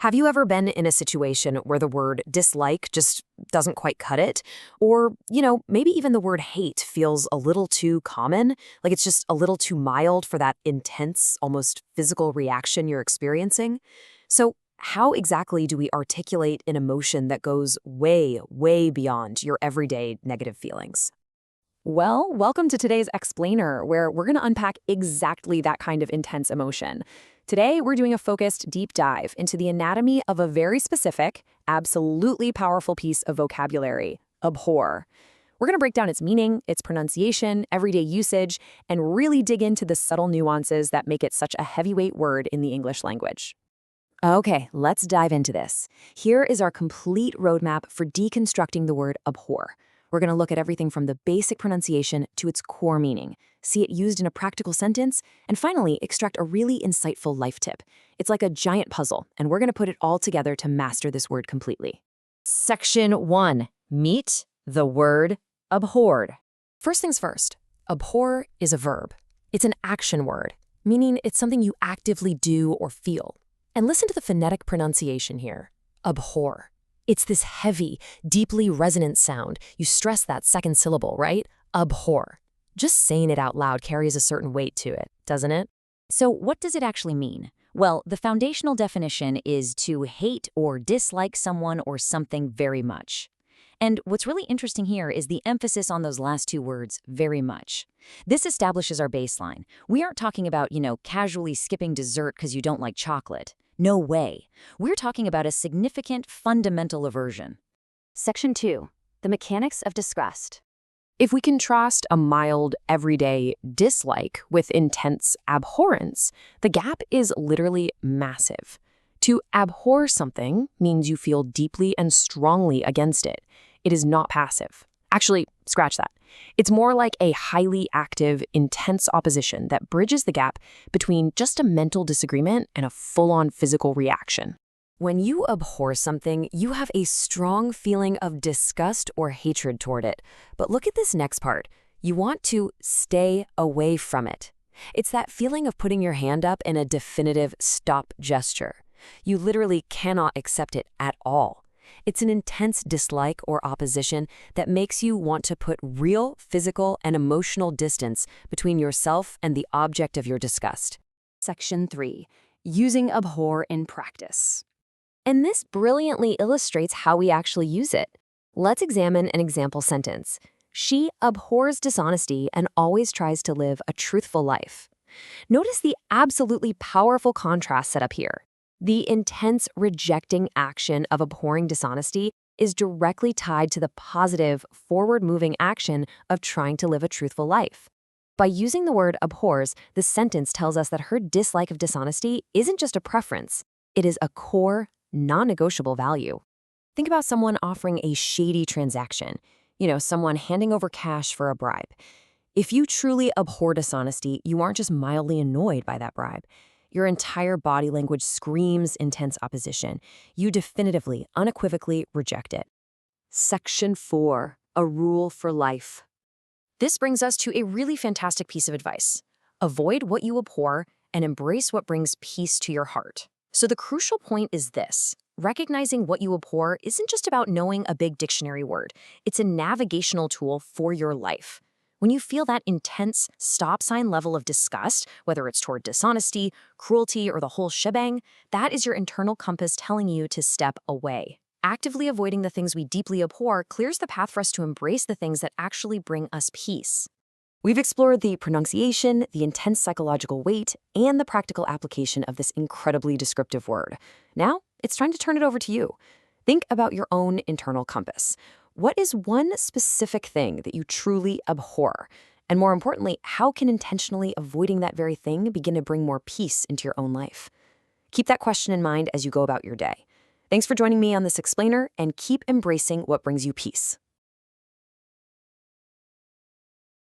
Have you ever been in a situation where the word dislike just doesn't quite cut it? Or, maybe even the word hate feels a little too common, like it's just a little too mild for that intense, almost physical reaction you're experiencing? So, how exactly do we articulate an emotion that goes way, way beyond your everyday negative feelings? Well, welcome to today's Explainer, where we're going to unpack exactly that kind of intense emotion. Today, we're doing a focused deep dive into the anatomy of a very specific, absolutely powerful piece of vocabulary, abhor. We're going to break down its meaning, its pronunciation, everyday usage, and really dig into the subtle nuances that make it such a heavyweight word in the English language. Okay, let's dive into this. Here is our complete roadmap for deconstructing the word abhor. We're going to look at everything from the basic pronunciation to its core meaning, see it used in a practical sentence, and finally, extract a really insightful life tip. It's like a giant puzzle, and we're going to put it all together to master this word completely. Section 1. Meet the word abhorred. First things first, abhor is a verb. It's an action word, meaning it's something you actively do or feel. And listen to the phonetic pronunciation here. Abhor. It's this heavy, deeply resonant sound. You stress that second syllable, right? Abhor. Just saying it out loud carries a certain weight to it, doesn't it? So what does it actually mean? Well, the foundational definition is to hate or dislike someone or something very much. And what's really interesting here is the emphasis on those last two words, very much. This establishes our baseline. We aren't talking about, casually skipping dessert because you don't like chocolate. No way. We're talking about a significant fundamental aversion. Section 2. The mechanics of disgust. If we contrast a mild, everyday dislike with intense abhorrence, the gap is literally massive. To abhor something means you feel deeply and strongly against it. It is not passive. Actually, scratch that. It's more like a highly active, intense opposition that bridges the gap between just a mental disagreement and a full-on physical reaction. When you abhor something, you have a strong feeling of disgust or hatred toward it. But look at this next part. You want to stay away from it. It's that feeling of putting your hand up in a definitive stop gesture. You literally cannot accept it at all. It's an intense dislike or opposition that makes you want to put real physical and emotional distance between yourself and the object of your disgust. Section 3. Using abhor in practice. And this brilliantly illustrates how we actually use it. Let's examine an example sentence. She abhors dishonesty and always tries to live a truthful life. Notice the absolutely powerful contrast set up here. The intense rejecting action of abhorring dishonesty is directly tied to the positive, forward-moving action of trying to live a truthful life. By using the word abhors, the sentence tells us that her dislike of dishonesty isn't just a preference. It is a core, non-negotiable value. Think about someone offering a shady transaction. Someone handing over cash for a bribe. If you truly abhor dishonesty, you aren't just mildly annoyed by that bribe. Your entire body language screams intense opposition. You definitively, unequivocally reject it. Section 4. A rule for life. This brings us to a really fantastic piece of advice. Avoid what you abhor and embrace what brings peace to your heart. So the crucial point is this. Recognizing what you abhor isn't just about knowing a big dictionary word. It's a navigational tool for your life. When you feel that intense stop sign level of disgust, whether it's toward dishonesty, cruelty, or the whole shebang, that is your internal compass telling you to step away. Actively avoiding the things we deeply abhor clears the path for us to embrace the things that actually bring us peace. We've explored the pronunciation, the intense psychological weight, and the practical application of this incredibly descriptive word. Now, it's time to turn it over to you. Think about your own internal compass. What is one specific thing that you truly abhor? And more importantly, how can intentionally avoiding that very thing begin to bring more peace into your own life? Keep that question in mind as you go about your day. Thanks for joining me on this explainer, and keep embracing what brings you peace.